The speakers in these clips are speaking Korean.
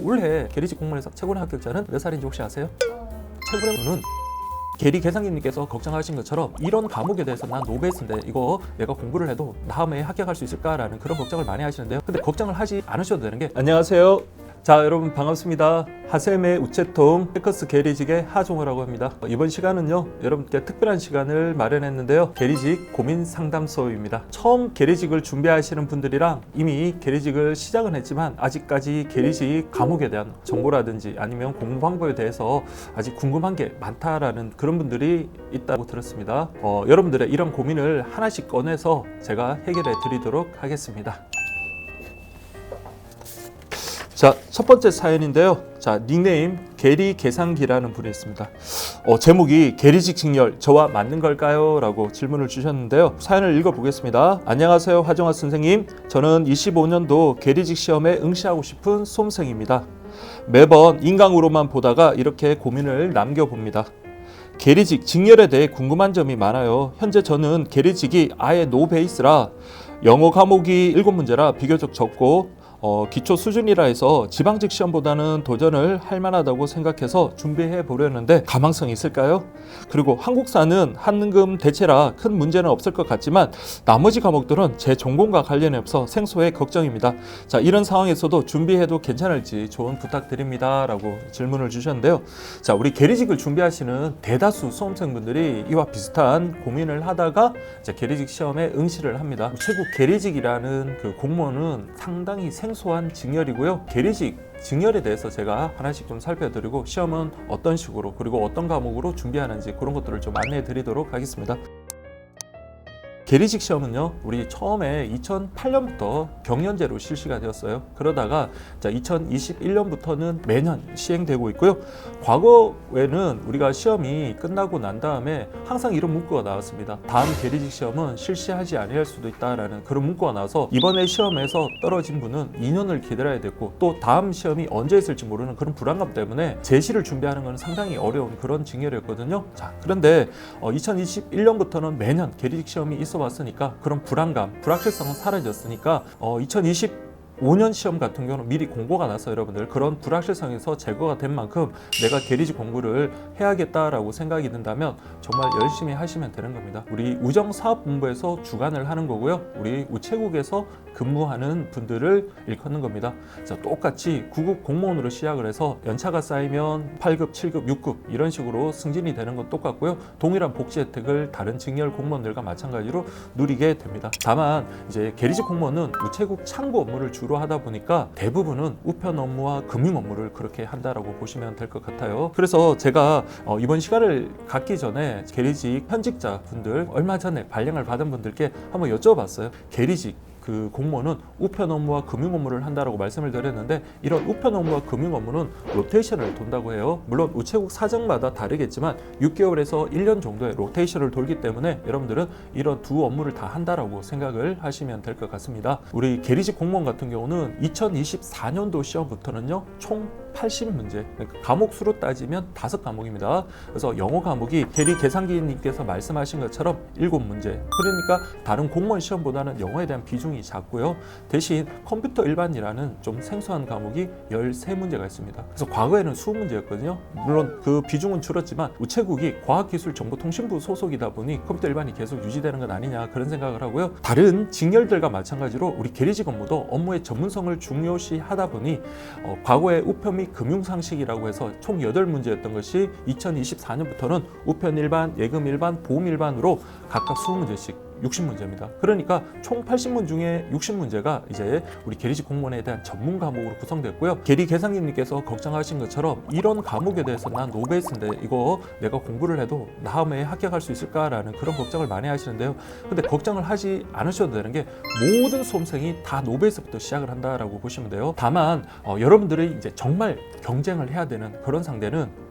올해 계리직 공무원에서 최고의 합격자는 몇 살인지 혹시 아세요? 최고의 분은 계리 계상님께서 걱정하신 것처럼 이런 과목에 대해서 난 노베이스인데 이거 내가 공부를 해도 다음에 합격할 수 있을까라는 그런 걱정을 많이 하시는데요. 근데 걱정을 하지 않으셔도 되는 게, 안녕하세요. 자, 여러분 반갑습니다. 하셈의 우체통 해커스 계리직의 하종호라고 합니다. 이번 시간은요, 여러분께 특별한 시간을 마련했는데요. 계리직 고민 상담소입니다. 처음 계리직을 준비하시는 분들이랑 이미 계리직을 시작은 했지만 아직까지 계리직 과목에 대한 정보라든지 아니면 공부 방법에 대해서 아직 궁금한 게 많다라는 그런 분들이 있다고 들었습니다. 여러분들의 이런 고민을 하나씩 꺼내서 제가 해결해 드리도록 하겠습니다. 자, 첫 번째 사연인데요. 자, 닉네임 계리 계상기라는 분이 있습니다. 제목이 계리직 직렬 저와 맞는 걸까요? 라고 질문을 주셨는데요. 사연을 읽어보겠습니다. 안녕하세요, 화정화 선생님. 저는 25년도 계리직 시험에 응시하고 싶은 수험생입니다. 매번 인강으로만 보다가 이렇게 고민을 남겨봅니다. 계리직 직렬에 대해 궁금한 점이 많아요. 현재 저는 계리직이 아예 노 베이스라 영어 과목이 7문제라 비교적 적고 기초 수준이라 해서 지방직 시험보다는 도전을 할 만하다고 생각해서 준비해 보려는데 가망성이 있을까요? 그리고 한국사는 한금 대체라 큰 문제는 없을 것 같지만 나머지 과목들은 제 전공과 관련이 없어 생소해 걱정입니다. 자, 이런 상황에서도 준비해도 괜찮을지 조언 부탁드립니다. 라고 질문을 주셨는데요. 자, 우리 계리직을 준비하시는 대다수 수험생분들이 이와 비슷한 고민을 하다가 이제 계리직 시험에 응시를 합니다. 최고 계리직이라는 그 공무원은 상당히 생소한 직렬이고요. 계리직 직렬에 대해서 제가 하나씩 좀 살펴드리고 시험은 어떤 식으로 그리고 어떤 과목으로 준비하는지 그런 것들을 좀 안내해 드리도록 하겠습니다. 계리직 시험은요, 우리 처음에 2008년부터 경연제로 실시가 되었어요. 그러다가 2021년부터는 매년 시행되고 있고요. 과거에는 우리가 시험이 끝나고 난 다음에 항상 이런 문구가 나왔습니다. 다음 계리직 시험은 실시하지 아니할 수도 있다라는 그런 문구가 나와서 이번에 시험에서 떨어진 분은 2년을 기다려야 됐고 또 다음 시험이 언제 있을지 모르는 그런 불안감 때문에 제시를 준비하는 건 상당히 어려운 그런 직렬이었거든요. 자, 그런데 2021년부터는 매년 계리직 시험이 왔으니까 그런 불안감, 불확실성은 사라졌으니까 2025년 시험 같은 경우는 미리 공고가 나서 여러분들 그런 불확실성에서 제거가 된 만큼 내가 계리직 공부를 해야겠다라고 생각이 든다면 정말 열심히 하시면 되는 겁니다. 우리 우정사업본부에서 주관을 하는 거고요. 우리 우체국에서 근무하는 분들을 일컫는 겁니다. 자, 똑같이 9급 공무원으로 시작을 해서 연차가 쌓이면 8급, 7급, 6급 이런 식으로 승진이 되는 건 똑같고요. 동일한 복지 혜택을 다른 직렬 공무원들과 마찬가지로 누리게 됩니다. 다만 이제 계리직 공무원은 우체국 창구 업무를 주로 하다 보니까 대부분은 우편 업무와 금융 업무를 그렇게 한다라고 보시면 될 것 같아요. 그래서 제가 이번 시간을 갖기 전에 계리직 현직자 분들, 얼마 전에 발령을 받은 분들께 한번 여쭤봤어요. 계리직 그 공무원은 우편 업무와 금융 업무를 한다라고 말씀을 드렸는데 이런 우편 업무와 금융 업무는 로테이션을 돈다고 해요. 물론 우체국 사정마다 다르겠지만 6개월에서 1년 정도의 로테이션을 돌기 때문에 여러분들은 이런 두 업무를 다 한다라고 생각을 하시면 될 것 같습니다. 우리 계리직 공무원 같은 경우는 2024년도 시험부터는요, 총 80문제, 그러니까 과목 수로 따지면 5과목입니다. 그래서 영어 과목이 계리 계상기님께서 말씀하신 것처럼 7문제. 그러니까 다른 공무원 시험보다는 영어에 대한 비중이 작고요. 대신 컴퓨터 일반이라는 좀 생소한 과목이 13문제가 있습니다. 그래서 과거에는 20문제였거든요. 물론 그 비중은 줄었지만 우체국이 과학기술정보통신부 소속이다 보니 컴퓨터 일반이 계속 유지되는 건 아니냐 그런 생각을 하고요. 다른 직렬들과 마찬가지로 우리 계리직 업무도 업무의 전문성을 중요시 하다 보니 과거에 우편 및 금융상식이라고 해서 총 8문제였던 것이 2024년부터는 우편 일반, 예금 일반, 보험 일반으로 각각 20문제씩 60문제입니다. 그러니까 총 80문 중에 60문제가 이제 우리 계리직 공무원에 대한 전문 과목으로 구성됐고요. 계리 계상님께서 걱정하신 것처럼 이런 과목에 대해서 난 노베이스인데 이거 내가 공부를 해도 다음에 합격할 수 있을까라는 그런 걱정을 많이 하시는데요. 근데 걱정을 하지 않으셔도 되는 게 모든 수험생이 다 노베이스부터 시작을 한다라고 보시면 돼요. 다만 여러분들이 이제 정말 경쟁을 해야 되는 그런 상대는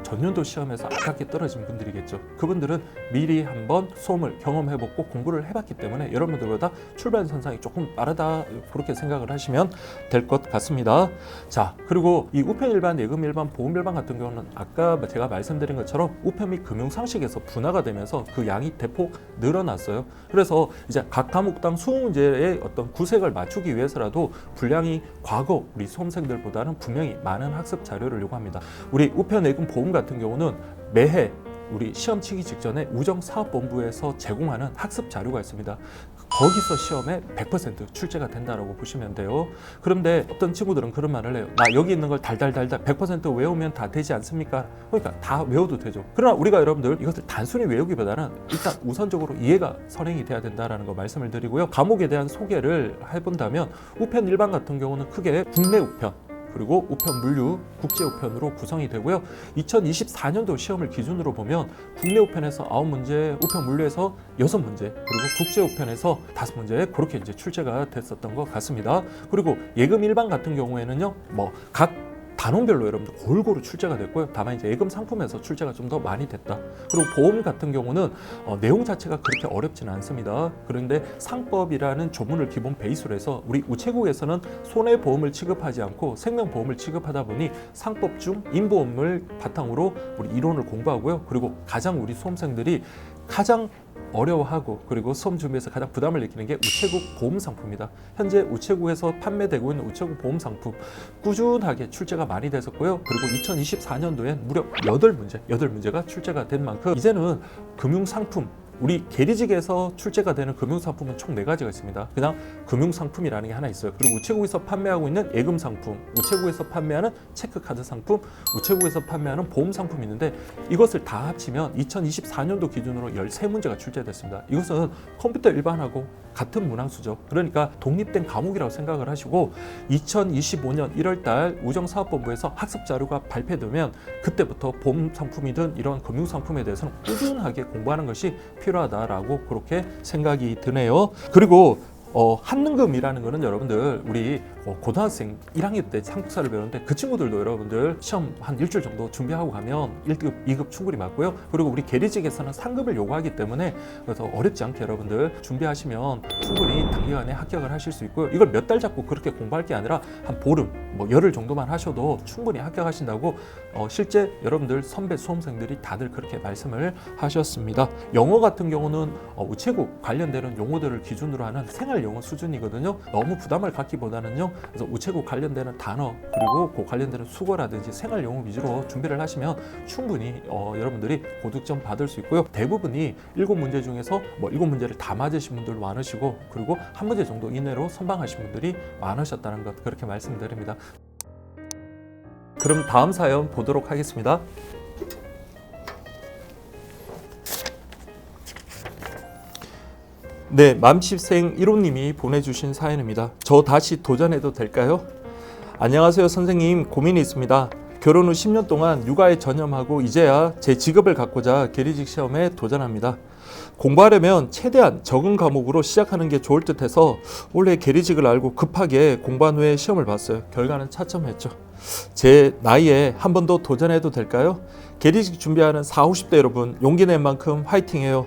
전년도 시험에서 아깝게 떨어진 분들이겠죠. 그분들은 미리 한번 수험을 경험해보고 공부를 해봤기 때문에 여러분들보다 출발선상이 조금 빠르다, 그렇게 생각을 하시면 될 것 같습니다. 자, 그리고 이 우편 일반, 예금 일반, 보험 일반 같은 경우는 아까 제가 말씀드린 것처럼 우편 및 금융상식에서 분화가 되면서 그 양이 대폭 늘어났어요. 그래서 이제 각 과목당 수능 문제의 어떤 구색을 맞추기 위해서라도 분량이 과거 우리 수험생들보다는 분명히 많은 학습 자료를 요구합니다. 우리 우편, 예금, 보험 같은 경우는 매해 우리 시험 치기 직전에 우정사업본부에서 제공하는 학습 자료가 있습니다. 거기서 시험에 100% 출제가 된다고 보시면 돼요. 그런데 어떤 친구들은 그런 말을 해요. 나 여기 있는 걸 달달달달 100% 외우면 다 되지 않습니까? 그러니까 다 외워도 되죠. 그러나 우리가 여러분들 이것을 단순히 외우기보다는 일단 우선적으로 이해가 선행이 돼야 된다는 거 말씀을 드리고요. 과목에 대한 소개를 해본다면 우편 일반 같은 경우는 크게 국내 우편, 그리고 우편 물류, 국제 우편으로 구성이 되고요. 2024년도 시험을 기준으로 보면 국내 우편에서 9문제, 우편 물류에서 6문제, 그리고 국제 우편에서 5문제, 그렇게 이제 출제가 됐었던 것 같습니다. 그리고 예금 일반 같은 경우에는요, 각 단원별로 여러분들 골고루 출제가 됐고요. 다만 이제 예금 상품에서 출제가 좀 더 많이 됐다. 그리고 보험 같은 경우는 내용 자체가 그렇게 어렵지는 않습니다. 그런데 상법이라는 조문을 기본 베이스로 해서 우리 우체국에서는 손해보험을 취급하지 않고 생명보험을 취급하다 보니 상법 중 인보험을 바탕으로 우리 이론을 공부하고요. 그리고 가장 우리 수험생들이 가장 어려워하고 그리고 수험 준비에서 가장 부담을 느끼는 게 우체국 보험 상품입니다. 현재 우체국에서 판매되고 있는 우체국 보험 상품 꾸준하게 출제가 많이 됐었고요. 그리고 2024년도엔 무려 8문제가 출제가 된 만큼 이제는 금융 상품, 우리 계리직에서 출제가 되는 금융상품은 총 4가지가 있습니다. 그냥 금융상품이라는 게 하나 있어요. 그리고 우체국에서 판매하고 있는 예금상품, 우체국에서 판매하는 체크카드 상품, 우체국에서 판매하는 보험상품이 있는데 이것을 다 합치면 2024년도 기준으로 13문제가 출제됐습니다. 이것은 컴퓨터 일반하고 같은 문항수죠. 그러니까 독립된 과목이라고 생각을 하시고 2025년 1월달 우정사업본부에서 학습자료가 발표되면 그때부터 보험상품이든 이런 금융상품에 대해서는 꾸준하게 공부하는 것이 필요하다라고 그렇게 생각이 드네요. 그리고 한능금이라는 거는 여러분들 우리 고등학생 1학년 때 한국사를 배우는데 그 친구들도 여러분들 시험 한 일주일 정도 준비하고 가면 1급, 2급 충분히 맞고요. 그리고 우리 계리직에서는 상급을 요구하기 때문에 그래서 어렵지 않게 여러분들 준비하시면 충분히 단기간에 합격을 하실 수 있고요. 이걸 몇 달 잡고 그렇게 공부할 게 아니라 한 보름, 열흘 정도만 하셔도 충분히 합격하신다고 실제 여러분들 선배 수험생들이 다들 그렇게 말씀을 하셨습니다. 영어 같은 경우는 우체국 관련되는 용어들을 기준으로 하는 생활 영어 수준이거든요. 너무 부담을 갖기보다는요. 그래서 우체국 관련되는 단어 그리고 그 관련되는 수거라든지 생활 영어 위주로 준비를 하시면 충분히 여러분들이 고득점 받을 수 있고요. 대부분이 7문제 중에서 7문제를 다 맞으신 분들도 많으시고 그리고 한 문제 정도 이내로 선방하신 분들이 많으셨다는 것 그렇게 말씀드립니다. 그럼 다음 사연 보도록 하겠습니다. 네, 맘십생 1호님이 보내주신 사연입니다. 저 다시 도전해도 될까요? 안녕하세요 선생님, 고민이 있습니다. 결혼 후 10년 동안 육아에 전념하고 이제야 제 직업을 갖고자 계리직 시험에 도전합니다. 공부하려면 최대한 적은 과목으로 시작하는 게 좋을 듯해서 원래 계리직을 알고 급하게 공부한 후에 시험을 봤어요. 결과는 차점했죠. 제 나이에 한 번 더 도전해도 될까요? 계리직 준비하는 40, 50대 여러분 용기 낸 만큼 화이팅해요.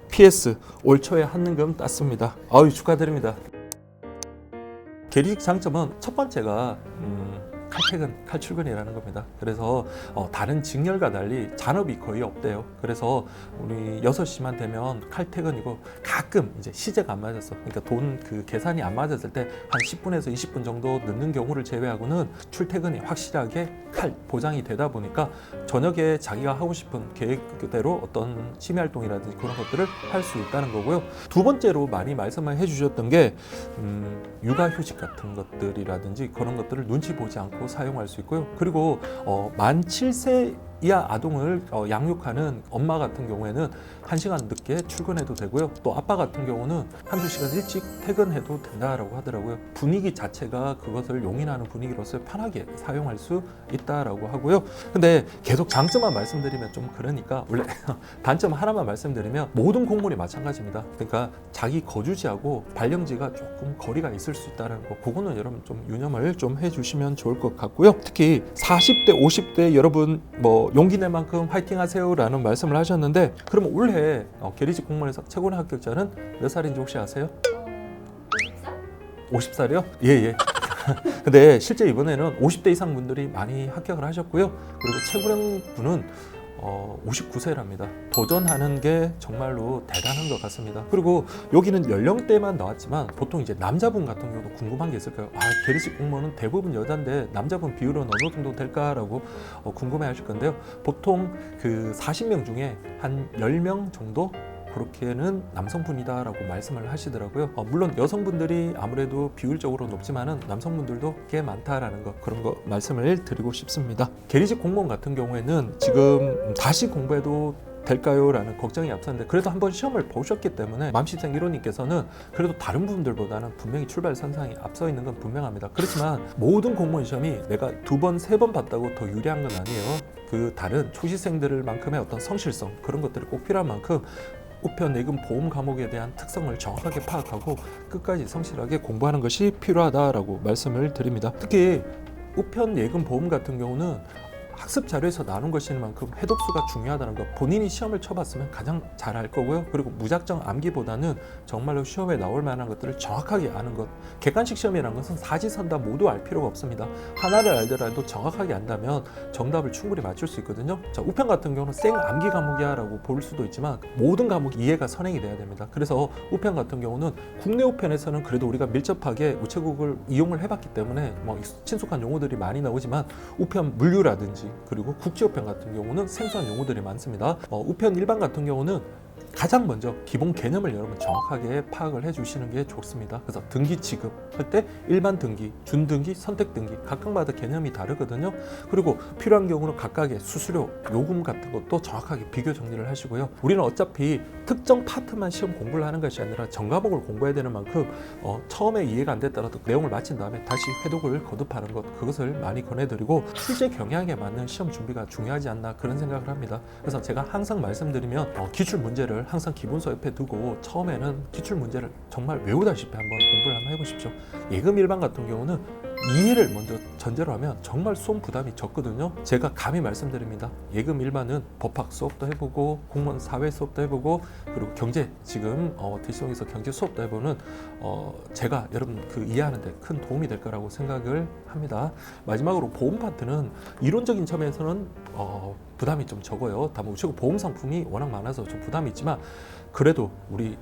PS 올 초에 한능금 땄습니다. 아유 축하드립니다. 계리직 장점은 첫 번째가 칼퇴근, 칼출근이라는 겁니다. 그래서 다른 직렬과 달리 잔업이 거의 없대요. 그래서 우리 6시만 되면 칼퇴근이고 가끔 이제 시제가 안 맞았어. 그러니까 돈 그 계산이 안 맞았을 때 한 10분에서 20분 정도 늦는 경우를 제외하고는 출퇴근이 확실하게 칼 보장이 되다 보니까 저녁에 자기가 하고 싶은 계획대로 어떤 취미 활동이라든지 그런 것들을 할 수 있다는 거고요. 두 번째로 많이 말씀을 해주셨던 게 육아휴직 같은 것들이라든지 그런 것들을 눈치 보지 않고 사용할 수 있고요. 그리고 만 7세 이하 아동을 양육하는 엄마 같은 경우에는 1시간 늦게 출근해도 되고요. 또 아빠 같은 경우는 한두 시간 일찍 퇴근해도 된다라고 하더라고요. 분위기 자체가 그것을 용인하는 분위기로서 편하게 사용할 수 있다라고 하고요. 근데 계속 장점만 말씀드리면 좀 그러니까 원래 단점 하나만 말씀드리면 모든 공무원이 마찬가지입니다. 그러니까 자기 거주지하고 발령지가 조금 거리가 있을 수 있다는 거, 그거는 여러분 좀 유념을 좀 해주시면 좋을 것 같고요. 특히 40대, 50대 여러분 용기 낼 만큼 화이팅 하세요라는 말씀을 하셨는데, 그러면 올해 계리직 공무원에서 최고의 합격자는 몇 살인지 혹시 아세요? 50살? 50살이요? 예예. 근데 실제 이번에는 50대 이상 분들이 많이 합격을 하셨고요. 그리고 최고령 분은 59세랍니다. 도전하는 게 정말로 대단한 것 같습니다. 그리고 여기는 연령대만 나왔지만 보통 이제 남자분 같은 경우도 궁금한 게 있을 거예요. 계리직 공무원은 대부분 여자인데 남자분 비율은 어느 정도 될까라고 궁금해 하실 건데요. 보통 그 40명 중에 한 10명 정도 그렇게는 남성분이다라고 말씀을 하시더라고요. 물론 여성분들이 아무래도 비율적으로 높지만은 남성분들도 꽤 많다라는 거, 그런 거 말씀을 드리고 싶습니다. 계리직 공무원 같은 경우에는 지금 다시 공부해도 될까요? 라는 걱정이 앞섰는데, 그래도 한번 시험을 보셨기 때문에 맘시생 1호님께서는 그래도 다른 분들보다는 분명히 출발 선상에 앞서 있는 건 분명합니다. 그렇지만 모든 공무원 시험이 내가 2번, 3번 봤다고 더 유리한 건 아니에요. 그 다른 초시생들만큼의 어떤 성실성, 그런 것들이 꼭 필요한 만큼 우편, 예금, 보험 과목에 대한 특성을 정확하게 파악하고 끝까지 성실하게 공부하는 것이 필요하다라고 말씀을 드립니다. 특히 우편, 예금, 보험 같은 경우는 학습 자료에서 나눈 것인 만큼 해독수가 중요하다는 것, 본인이 시험을 쳐봤으면 가장 잘 알 거고요. 그리고 무작정 암기보다는 정말로 시험에 나올 만한 것들을 정확하게 아는 것. 객관식 시험이라는 것은 사지선다 모두 알 필요가 없습니다. 하나를 알더라도 정확하게 안다면 정답을 충분히 맞출 수 있거든요. 자, 우편 같은 경우는 생 암기 과목이야 라고 볼 수도 있지만 모든 과목이 이해가 선행이 돼야 됩니다. 그래서 우편 같은 경우는 국내 우편에서는 그래도 우리가 밀접하게 우체국을 이용을 해봤기 때문에 친숙한 용어들이 많이 나오지만 우편 물류라든지 그리고 국제우편 같은 경우는 생소한 용어들이 많습니다. 우편 일반 같은 경우는 가장 먼저 기본 개념을 여러분 정확하게 파악을 해주시는 게 좋습니다. 그래서 등기 지급할 때 일반 등기, 준등기, 선택 등기 각각마다 개념이 다르거든요. 그리고 필요한 경우는 각각의 수수료, 요금 같은 것도 정확하게 비교 정리를 하시고요. 우리는 어차피 특정 파트만 시험 공부를 하는 것이 아니라 전과목을 공부해야 되는 만큼 처음에 이해가 안 됐더라도 내용을 마친 다음에 다시 회독을 거듭하는 것, 그것을 많이 권해드리고 실제 경향에 맞는 시험 준비가 중요하지 않나 그런 생각을 합니다. 그래서 제가 항상 말씀드리면 기출 문제를 항상 기본서 옆에 두고 처음에는 기출 문제를 정말 외우다시피 한번 공부를 한번 해보십시오. 예금 일반 같은 경우는 이해를 먼저 전제로 하면 정말 수험 부담이 적거든요. 제가 감히 말씀드립니다. 예금 일반은 법학 수업도 해보고 공무원 사회 수업도 해보고 그리고 경제, 지금 DC용에서 경제 수업도 해보는 제가 여러분 그 이해하는데 큰 도움이 될 거라고 생각을 합니다. 마지막으로 보험 파트는 이론적인 점에서는 부담이 좀 적어요. 다만 우체국 보험 상품이 워낙 많아서 좀 부담이 있지만 그래도 우리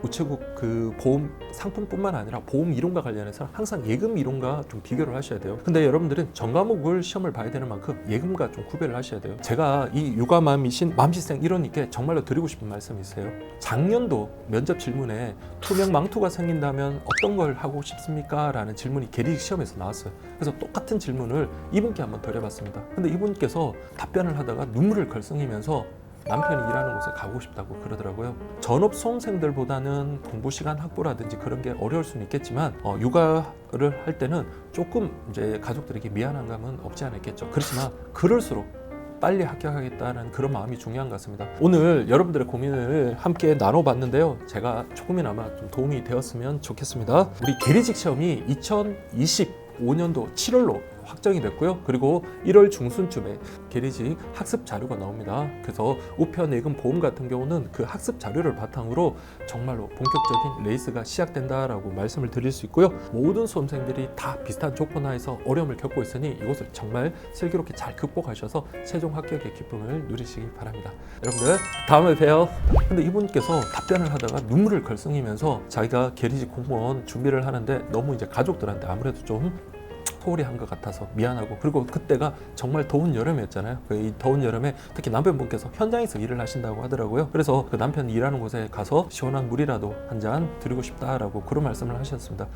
우체국 그 보험 상품뿐만 아니라 보험 이론과 관련해서 항상 예금 이론과 좀 비교를 하셔야 돼요. 근데 여러분들은 전과목을 시험을 봐야 되는 만큼 예금과 좀 구별을 하셔야 돼요. 제가 이 육아맘이신 맘시생 1호님께 정말로 드리고 싶은 말씀이 있어요. 작년도 면접 질문에 투명 망토가 생긴다면 어떤 걸 하고 싶습니까? 라는 질문이 계리직 시험에서 나왔어요. 그래서 똑같은 질문을 이분께 한번 드려봤습니다. 근데 이분께서 답변을 하다가 눈물을 걸썽이면서 남편이 일하는 곳에 가고 싶다고 그러더라고요. 전업 수험생들보다는 공부 시간 확보라든지 그런 게 어려울 수는 있겠지만 육아를 할 때는 조금 이제 가족들에게 미안한 감은 없지 않아 있겠죠. 그렇지만 그럴수록 빨리 합격하겠다는 그런 마음이 중요한 것 같습니다. 오늘 여러분들의 고민을 함께 나눠봤는데요. 제가 조금이나마 좀 도움이 되었으면 좋겠습니다. 우리 계리직 시험이 2025년도 7월로 확정이 됐고요. 그리고 1월 중순쯤에 계리직 학습 자료가 나옵니다. 그래서 우편, 예금, 보험 같은 경우는 그 학습 자료를 바탕으로 정말로 본격적인 레이스가 시작된다라고 말씀을 드릴 수 있고요. 모든 수험생들이 다 비슷한 조건 하에서 어려움을 겪고 있으니 이것을 정말 슬기롭게 잘 극복하셔서 최종 합격의 기쁨을 누리시기 바랍니다. 여러분들 다음에 봬요. 근데 이분께서 답변을 하다가 눈물을 걸썽이면서 자기가 계리직 공무원 준비를 하는데 너무 이제 가족들한테 아무래도 좀 소홀히 한 것 같아서 미안하고, 그리고 그때가 정말 더운 여름이었잖아요. 이 더운 여름에 특히 남편분께서 현장에서 일을 하신다고 하더라고요. 그래서 그 남편이 일하는 곳에 가서 시원한 물이라도 한 잔 드리고 싶다라고 그런 말씀을 하셨습니다.